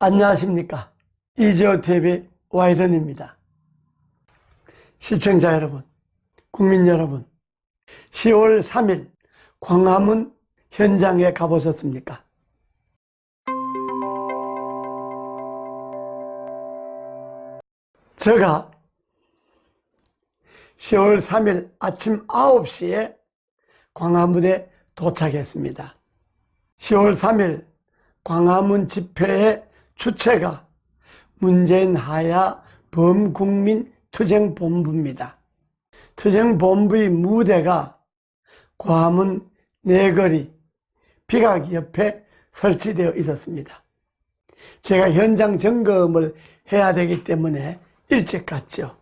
안녕하십니까. 이지오TV 와이런입니다. 시청자 여러분, 국민 여러분, 10월 3일 광화문 현장에 가보셨습니까? 제가 10월 3일 아침 9시에 광화문에 도착했습니다. 10월 3일 광화문 집회의 주체가 문재인 하야 범국민 투쟁본부입니다. 투쟁본부의 무대가 광화문 내거리 비각 옆에 설치되어 있었습니다. 제가 현장 점검을 해야 되기 때문에 일찍 갔죠.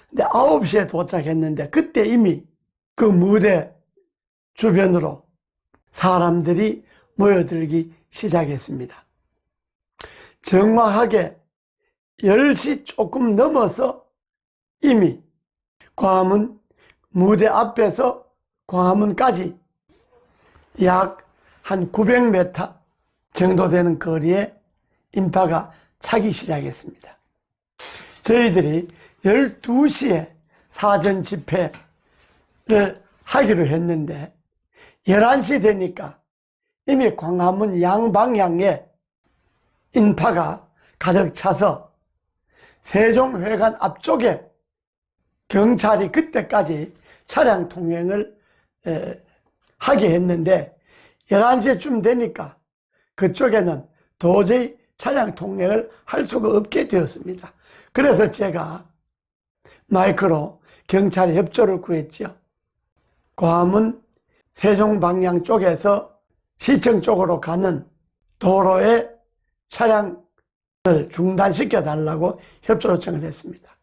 근데 9시에 도착했는데 그때 이미 그 무대 주변으로 사람들이 모여들기 시작했습니다. 정확하게 10시 조금 넘어서 이미 광화문 무대 앞에서 광화문까지 약 한 900m 정도 되는 거리에 인파가 차기 시작했습니다. 저희들이 12시에 사전 집회를 하기로 했는데 11시 되니까 이미 광화문 양방향에 인파가 가득 차서 세종회관 앞쪽에 경찰이 그때까지 차량 통행을 하게 했는데 11시쯤 되니까 그쪽에는 도저히 차량 통행을 할 수가 없게 되었습니다. 그래서 제가 마이크로 경찰의 협조를 구했죠. 광화문 세종방향 쪽에서 시청 쪽으로 가는 도로에 차량을 중단시켜 달라고 협조 요청을 했습니다.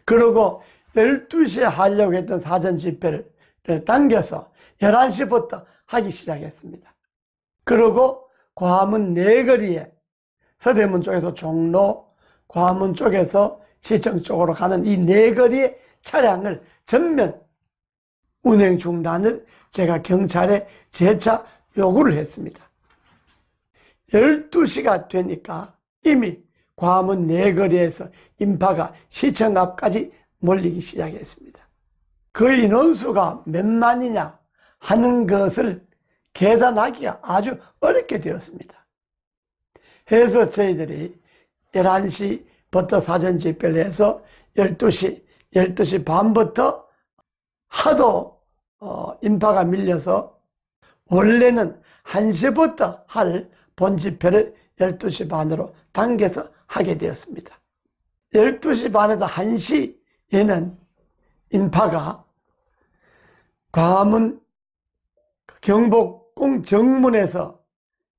그리고 12시에 하려고 했던 사전 집회를 당겨서 11시부터 하기 시작했습니다. 그리고 광화문 내거리에 서대문 쪽에서 종로, 광화문 쪽에서 시청 쪽으로 가는 이 내거리의 차량을 전면 운행 중단을 제가 경찰에 재차 요구를 했습니다. 12시가 되니까 이미 광화문 내거리에서 인파가 시청 앞까지 몰리기 시작했습니다. 그 인원수가 몇만이냐 하는 것을 계산하기가 아주 어렵게 되었습니다. 해서 저희들이 11시부터 사전 집회를 해서 12시 반부터 하도 인파가 밀려서 원래는 1시부터 할 본집회를 12시 반으로 당겨서 하게 되었습니다. 12시 반에서 1시에는 인파가 광화문 경복궁 정문에서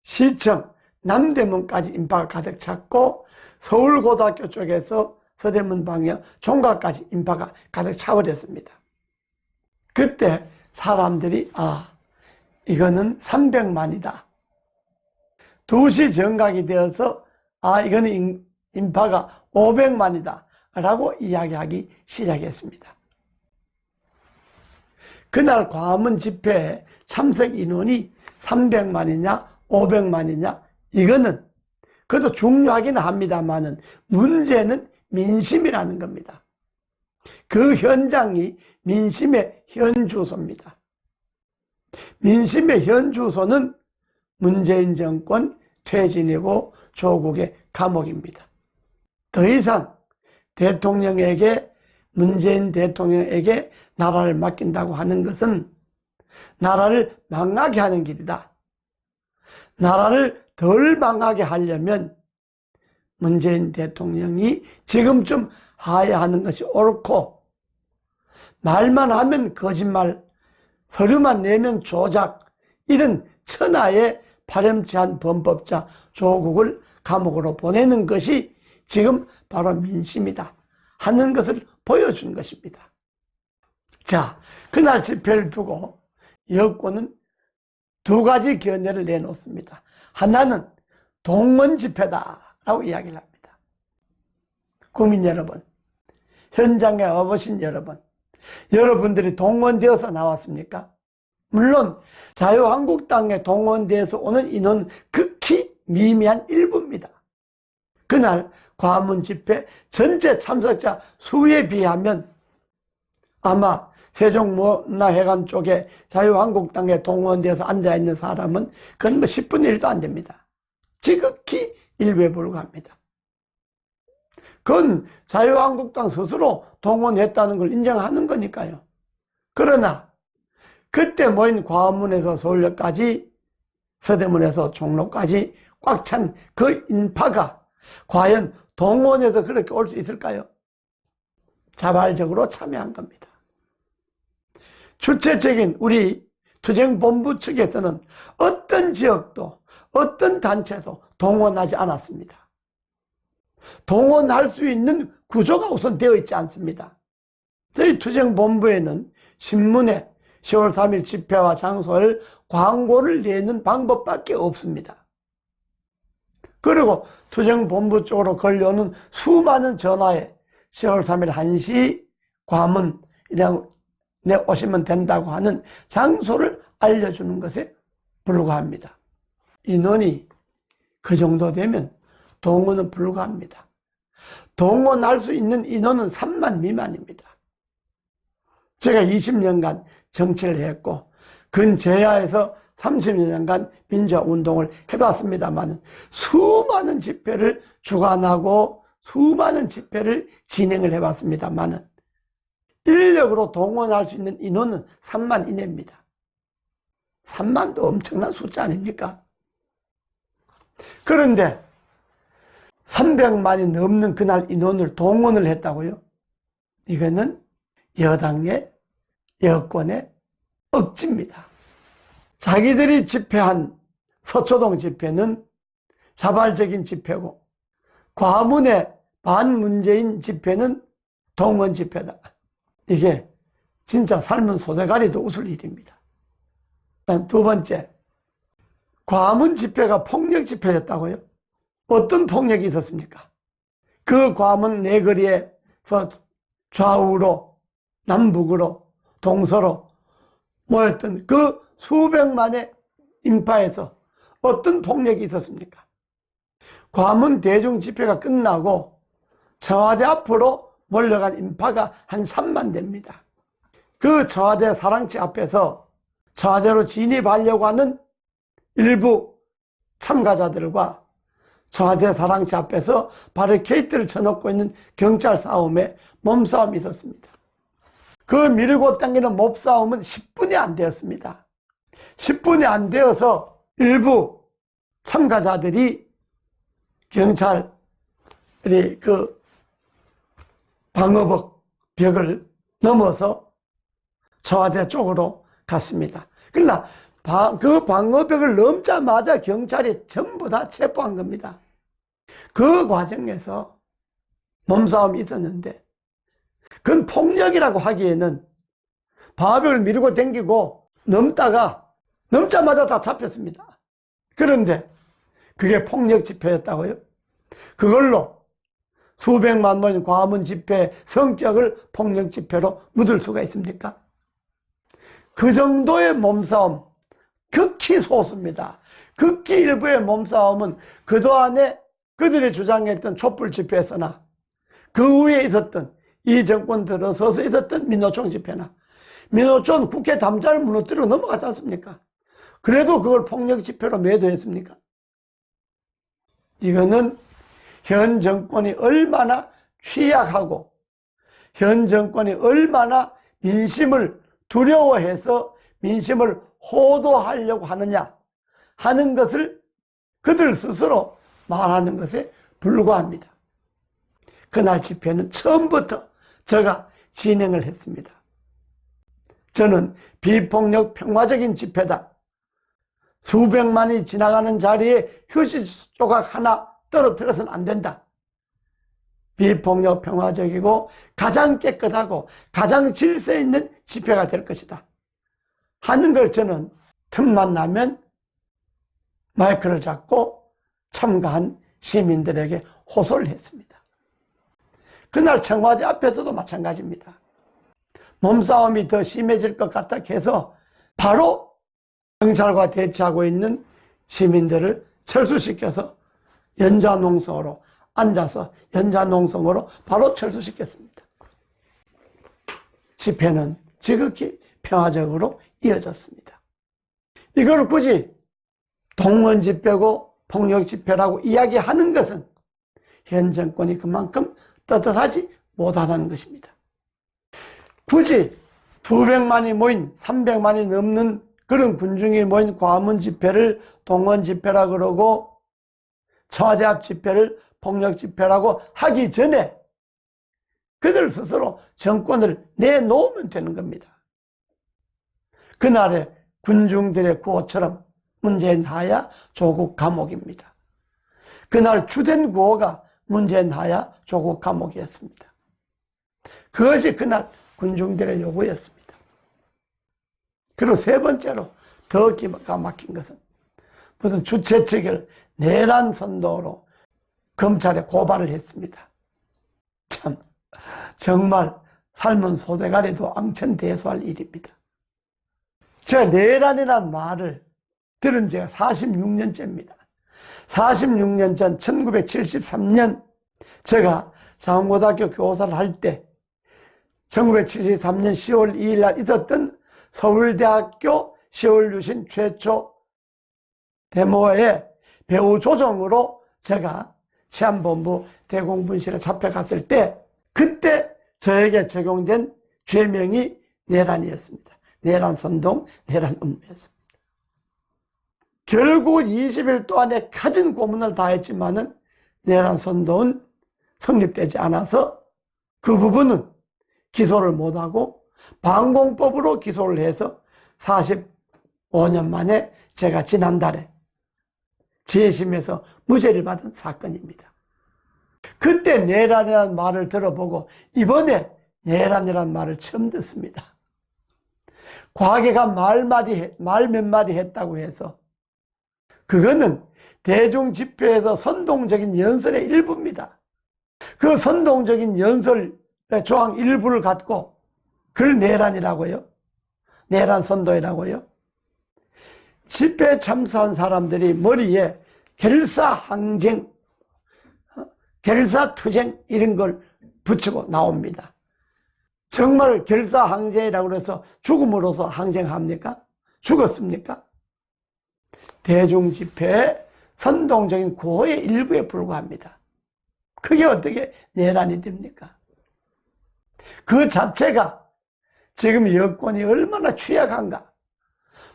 시청 남대문까지 인파가 가득 찼고 서울고등학교 쪽에서 서대문 방향 종각까지 인파가 가득 차버렸습니다. 그때 사람들이 이거는 300만이다. 2시 정각이 되어서 이거는 인파가 500만이다 라고 이야기하기 시작했습니다. 그날 광화문 집회에 참석 인원이 300만이냐 500만이냐 이거는 그것도 중요하긴 합니다만은 문제는 민심이라는 겁니다. 그 현장이 민심의 현주소입니다. 민심의 현주소는 문재인 정권 퇴진이고 조국의 감옥입니다. 더 이상 문재인 대통령에게 나라를 맡긴다고 하는 것은 나라를 망하게 하는 길이다. 나라를 덜 망하게 하려면 문재인 대통령이 지금쯤 하야하는 것이 옳고, 말만 하면 거짓말, 서류만 내면 조작, 이런 천하의 파렴치한 범법자 조국을 감옥으로 보내는 것이 지금 바로 민심이다 하는 것을 보여준 것입니다. 자, 그날 집회를 두고 여권은 두 가지 견해를 내놓습니다. 하나는 동원 집회다라고 이야기를 합니다. 국민 여러분, 현장에 와보신 여러분들이 동원되어서 나왔습니까? 물론 자유한국당에 동원돼서 오는 인원은 극히 미미한 일부입니다. 그날 광화문 집회 전체 참석자 수에 비하면 아마 세종문화회관 쪽에 자유한국당에 동원되어서 앉아있는 사람은 그건 10분의 1도 안 됩니다. 지극히 일부에 불과합니다. 그건 자유한국당 스스로 동원했다는 걸 인정하는 거니까요. 그러나 그때 모인 광화문에서 서울역까지, 서대문에서 종로까지 꽉 찬 그 인파가 과연 동원해서 그렇게 올 수 있을까요? 자발적으로 참여한 겁니다. 주체적인 우리 투쟁본부 측에서는 어떤 지역도 어떤 단체도 동원하지 않았습니다. 동원할 수 있는 구조가 우선 되어 있지 않습니다. 저희 투쟁본부에는 신문에 10월 3일 집회와 장소를 광고를 내는 방법밖에 없습니다. 그리고 투쟁본부 쪽으로 걸려오는 수많은 전화에 10월 3일 1시 광화문이라고 오시면 된다고 하는 장소를 알려주는 것에 불과합니다. 인원이 그 정도 되면 동원은 불가합니다. 동원할 수 있는 인원은 3만 미만입니다. 제가 20년간 정치를 했고 근제야에서 30년간 민주화운동을 해봤습니다만 수많은 집회를 주관하고 수많은 집회를 진행을 해봤습니다만 인력으로 동원할 수 있는 인원은 3만 이내입니다. 3만도 엄청난 숫자 아닙니까? 그런데 300만이 넘는 그날 인원을 동원을 했다고요? 이거는 여당의 여권의 억지입니다. 자기들이 집회한 서초동 집회는 자발적인 집회고 광화문의 반문재인 집회는 동원 집회다. 이게 진짜 삶은 소대가리도 웃을 일입니다. 두 번째, 광화문 집회가 폭력 집회였다고요? 어떤 폭력이 있었습니까? 그 광화문 내거리에서 좌우로 남북으로 동서로 모였던 그 수백만의 인파에서 어떤 폭력이 있었습니까? 광화문 대중 집회가 끝나고 청와대 앞으로 몰려간 인파가 한 3만 대입니다. 그 청와대 사랑채 앞에서 청와대로 진입하려고 하는 일부 참가자들과 청와대 사랑채 앞에서 바리케이트를 쳐놓고 있는 경찰 싸움에 몸싸움이 있었습니다. 그 밀고 당기는 몸싸움은 10분이 안 되었습니다. 10분이 안 되어서 일부 참가자들이 경찰이 그 방어벽 벽을 넘어서 청와대 쪽으로 갔습니다. 그러나 그 방어벽을 넘자마자 경찰이 전부 다 체포한 겁니다. 그 과정에서 몸싸움이 있었는데 그건 폭력이라고 하기에는 방어벽을 밀고 당기고 넘자마자 다 잡혔습니다. 그런데 그게 폭력 집회였다고요? 그걸로 수백만 모인 광화문 집회의 성격을 폭력 집회로 묻을 수가 있습니까? 그 정도의 몸싸움, 극히 소수입니다. 극히 일부의 몸싸움은 그동안에 그들이 주장했던 촛불 집회에서나 그 위에 있었던 이 정권 들어서서 있었던 민노총 집회나 민노총 국회 담장을 무너뜨리고 넘어갔지 않습니까? 그래도 그걸 폭력 집회로 매도했습니까? 이거는 현 정권이 얼마나 취약하고 현 정권이 얼마나 민심을 두려워해서 민심을 호도하려고 하느냐 하는 것을 그들 스스로 말하는 것에 불과합니다. 그날 집회는 처음부터 제가 진행을 했습니다. 저는 비폭력 평화적인 집회다. 수백만이 지나가는 자리에 휴지 조각 하나 떨어뜨려서는 안 된다. 비폭력 평화적이고 가장 깨끗하고 가장 질서 있는 집회가 될 것이다 하는 걸 저는 틈만 나면 마이크를 잡고 참가한 시민들에게 호소를 했습니다. 그날 청와대 앞에서도 마찬가지입니다. 몸싸움이 더 심해질 것 같다 해서 바로 경찰과 대치하고 있는 시민들을 철수시켜서 연좌농성으로 앉아서 연좌농성으로 바로 철수시켰습니다. 집회는 지극히 평화적으로 이어졌습니다. 이걸 굳이 동원 집회고 폭력 집회라고 이야기하는 것은 현 정권이 그만큼 떳떳하지 못하다는 것입니다. 굳이 200만이 모인 300만이 넘는 그런 군중이 모인 광화문 집회를 동원 집회라 그러고 청와대 앞 집회를 폭력 집회라고 하기 전에 그들 스스로 정권을 내놓으면 되는 겁니다. 그날의 군중들의 구호처럼 문재인 하야 조국 감옥입니다. 그날 주된 구호가 문재인 하야 조국 감옥이었습니다. 그것이 그날 군중들의 요구였습니다. 그리고 세 번째로 더 기가 막힌 것은 무슨 주최 측을 내란 선동으로 검찰에 고발을 했습니다. 참 정말 삶은 소대가리도 앙천대소할 일입니다. 제가 내란이라는 말을 들은 지가 46년째입니다. 46년 전 1973년 제가 상원고등학교 교사를 할 때 1973년 10월 2일 날 있었던 서울대학교 10월 유신 최초 데모의 배후 조정으로 제가 치안본부 대공분실에 잡혀갔을 때 그때 저에게 적용된 죄명이 내란이었습니다. 내란 선동, 내란 음모였습니다. 결국 20일 동안에 갖은 고문을 다했지만은 내란 선동은 성립되지 않아서 그 부분은 기소를 못하고 방공법으로 기소를 해서 45년 만에 제가 지난달에 재심에서 무죄를 받은 사건입니다. 그때 내란이라는 말을 들어보고 이번에 내란이라는 말을 처음 듣습니다. 과거가 말 몇 마디 했다고 해서 그거는 대중집회에서 선동적인 연설의 일부입니다. 그 선동적인 연설의 조항 일부를 갖고 그걸 내란이라고요? 내란 선도이라고요? 집회에 참석한 사람들이 머리에 결사항쟁, 결사투쟁 이런 걸 붙이고 나옵니다. 정말 결사항쟁이라고 해서 죽음으로써 항쟁합니까? 죽었습니까? 대중집회의 선동적인 구호의 일부에 불과합니다. 그게 어떻게 내란이 됩니까? 그 자체가 지금 여권이 얼마나 취약한가,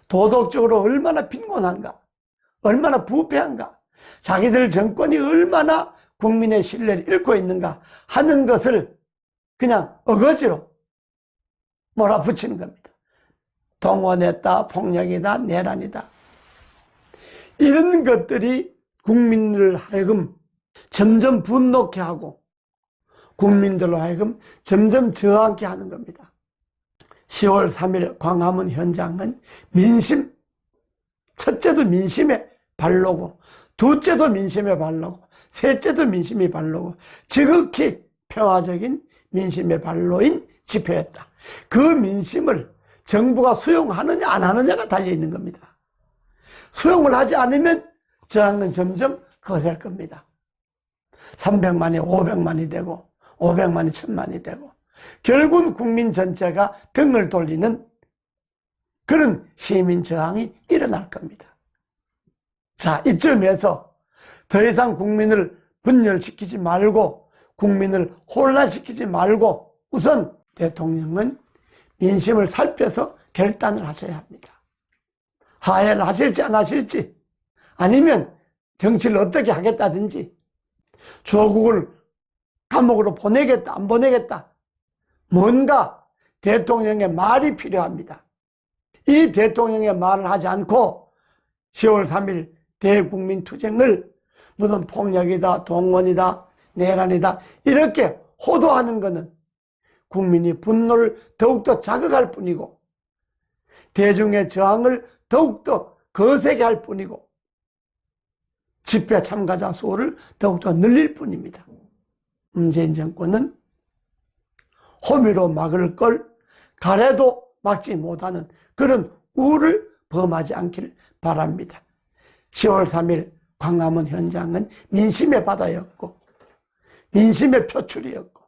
도덕적으로 얼마나 빈곤한가, 얼마나 부패한가, 자기들 정권이 얼마나 국민의 신뢰를 잃고 있는가 하는 것을 그냥 어거지로 몰아붙이는 겁니다. 동원했다, 폭력이다, 내란이다. 이런 것들이 국민들을 하여금 점점 분노케 하고 국민들로 하여금 점점 저항케 하는 겁니다. 10월 3일 광화문 현장은 민심, 첫째도 민심의 발로고 둘째도 민심의 발로고 셋째도 민심의 발로고 지극히 평화적인 민심의 발로인 집회였다. 그 민심을 정부가 수용하느냐 안 하느냐가 달려있는 겁니다. 수용을 하지 않으면 저항은 점점 거셀 겁니다. 300만이 500만이 되고 500만이 1000만이 되고 결국은 국민 전체가 등을 돌리는 그런 시민 저항이 일어날 겁니다. 자, 이쯤에서 더 이상 국민을 분열시키지 말고 국민을 혼란시키지 말고 우선 대통령은 민심을 살펴서 결단을 하셔야 합니다. 하야를 하실지 안 하실지 아니면 정치를 어떻게 하겠다든지 조국을 감옥으로 보내겠다 안 보내겠다 뭔가 대통령의 말이 필요합니다. 이 대통령의 말을 하지 않고 10월 3일 대국민투쟁을 무슨 폭력이다 동원이다 내란이다 이렇게 호도하는 것은 국민이 분노를 더욱더 자극할 뿐이고 대중의 저항을 더욱더 거세게 할 뿐이고 집회 참가자 수를 더욱더 늘릴 뿐입니다. 문재인 정권은 호미로 막을 걸 가래도 막지 못하는 그런 우를 범하지 않기를 바랍니다. 10월 3일 광화문 현장은 민심의 바다였고 민심의 표출이었고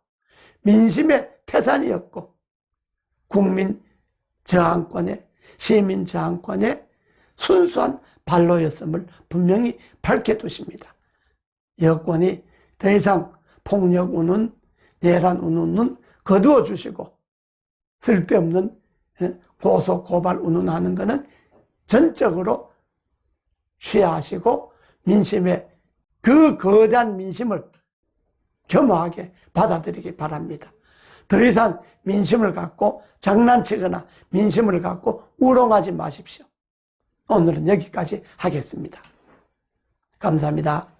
민심의 태산이었고 국민 저항권의 시민 저항권의 순수한 발로였음을 분명히 밝혀두십니다. 여권이 더 이상 폭력 운운, 내란 운운은 거두어 주시고 쓸데없는 고소 고발 운운하는 것은 전적으로 취하하시고 민심의 그 거대한 민심을 겸허하게 받아들이기 바랍니다. 더 이상 민심을 갖고 장난치거나 민심을 갖고 우롱하지 마십시오. 오늘은 여기까지 하겠습니다. 감사합니다.